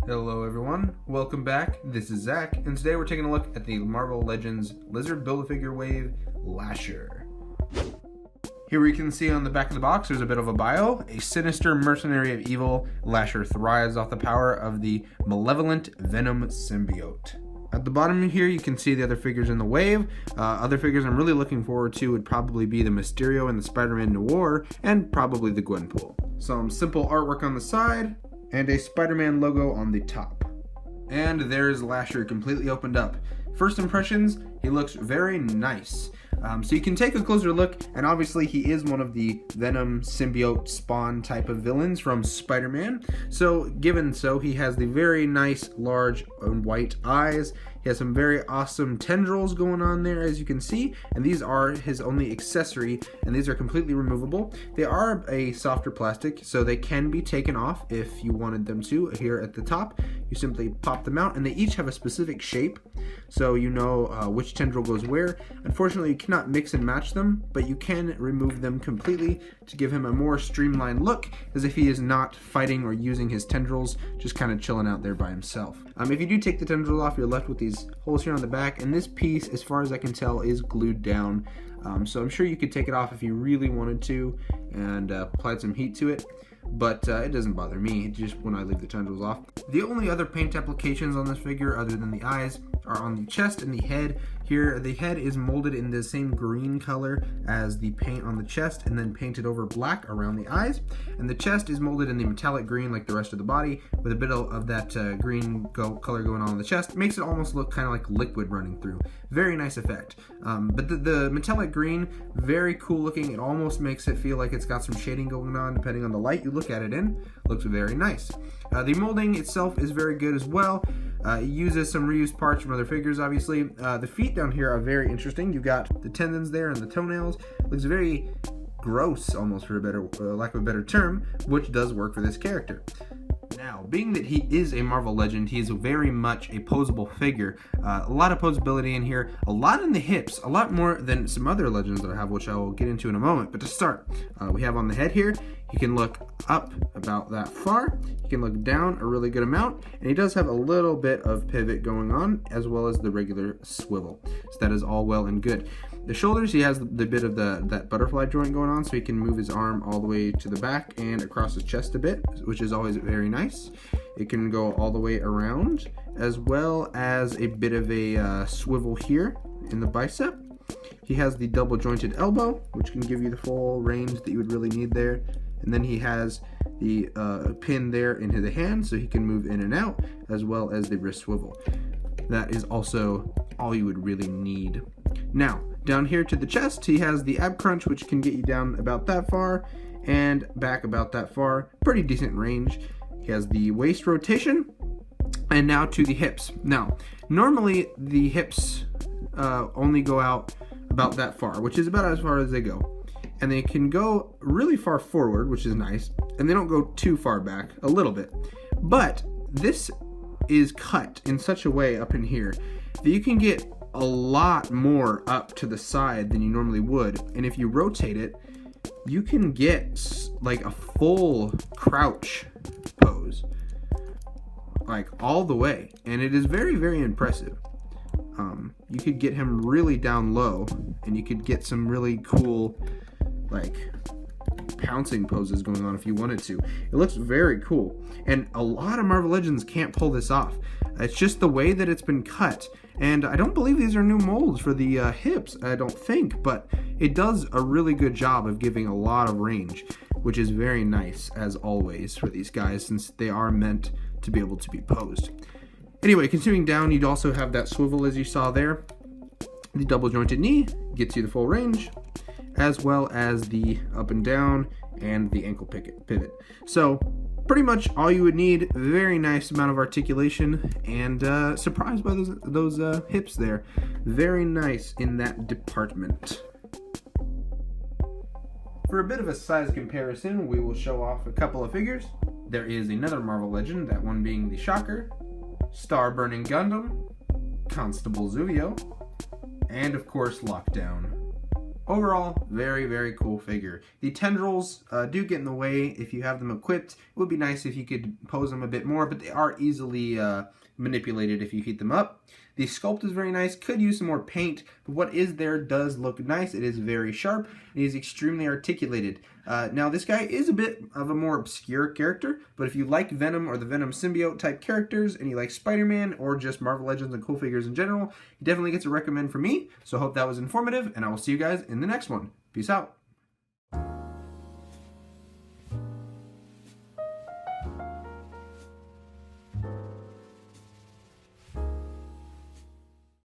Hello everyone, welcome back. This is Zach, and today we're taking a look at the Marvel Legends Lizard Build-A-Figure Wave Lasher. Here we can see on the back of the box there's a bit of a bio. A sinister mercenary of evil, Lasher thrives off the power of the malevolent Venom symbiote. At the bottom here you can see the other figures in the wave. Other figures I'm really looking forward to would probably be the Mysterio and the Spider-Man Noir, and probably the Gwenpool. Some simple artwork on the side, and a Spider-Man logo on the top. And there's Lasher completely opened up. First impressions, he looks very nice. So you can take a closer look, and obviously he is one of the Venom symbiote spawn type of villains from Spider-Man. So given so, he has the very nice large and white eyes. He has some very awesome tendrils going on there, as you can see, and these are his only accessory, and these are completely removable. They are a softer plastic, so they can be taken off if you wanted them to. Here at the top, you simply pop them out, and they each have a specific shape, so you know which tendril goes where. Unfortunately, you cannot mix and match them, but you can remove them completely to give him a more streamlined look, as if he is not fighting or using his tendrils, just kind of chilling out there by himself. If you do take the tendrils off, you're left with these holes here on the back, and this piece, as far as I can tell, is glued down. So I'm sure you could take it off if you really wanted to and applied some heat to it, but it doesn't bother me, just when I leave the tendrils off. The only other paint applications on this figure other than the eyes are on the chest and the head. Here, the head is molded in the same green color as the paint on the chest and then painted over black around the eyes. And the chest is molded in the metallic green like the rest of the body, with a bit of that green color going on the chest. It makes it almost look kind of like liquid running through. Very nice effect. But the metallic green, very cool looking. It almost makes it feel like it's got some shading going on depending on the light you look at it in. Looks very nice. The molding itself is very good as well. It uses some reused parts from other figures, obviously. The feet down here are very interesting. You've got the tendons there and the toenails. Looks very gross, almost, for a better lack of a better term, which does work for this character. Now, being that he is a Marvel legend, he is very much a posable figure. A lot of posability in here, a lot in the hips, a lot more than some other legends that I have, which I will get into in a moment. But to start, we have on the head here, he can look up about that far, he can look down a really good amount, and he does have a little bit of pivot going on, as well as the regular swivel. So that is all well and good. The shoulders, he has the bit of that butterfly joint going on, so he can move his arm all the way to the back and across his chest a bit, which is always very nice. It can go all the way around, as well as a bit of a swivel here in the bicep. He has the double jointed elbow, which can give you the full range that you would really need there. And then he has the pin there into the hand, so he can move in and out, as well as the wrist swivel. That is also all you would really need. Now, down here to the chest, he has the ab crunch, which can get you down about that far and back about that far. Pretty decent range. He has the waist rotation, and now to the hips. Now, normally the hips only go out about that far, which is about as far as they go. And they can go really far forward, which is nice, and they don't go too far back, a little bit. But this is cut in such a way up in here that you can get a lot more up to the side than you normally would. And if you rotate it, you can get like a full crouch pose, like all the way. And it is very, very impressive. You could get him really down low, and you could get some really cool like pouncing poses going on if you wanted to. It looks very cool, and a lot of Marvel Legends can't pull this off. It's just the way that it's been cut, and I don't believe these are new molds for the hips, I don't think, but it does a really good job of giving a lot of range, which is very nice, as always, for these guys, since they are meant to be able to be posed. Anyway, continuing down, you'd also have that swivel as you saw there. The double jointed knee gets you the full range, as well as the up and down and the ankle pivot. So pretty much all you would need. Very nice amount of articulation, and surprised by those hips there. Very nice in that department. For a bit of a size comparison, we will show off a couple of figures. There is another Marvel legend, that one being the Shocker, Star Burning Gundam, Constable Zuvio, and of course Lockdown. Overall, very, very cool figure. The tendrils do get in the way if you have them equipped. It would be nice if you could pose them a bit more, but they are easily manipulated if you heat them up. The sculpt is very nice, could use some more paint, but what is there does look nice. It is very sharp, and he is extremely articulated. Now this guy is a bit of a more obscure character, but if you like Venom or the Venom symbiote type characters, and you like Spider-Man or just Marvel Legends and cool figures in general, he definitely gets a recommend from me. So I hope that was informative, and I will see you guys in the next one. Peace out.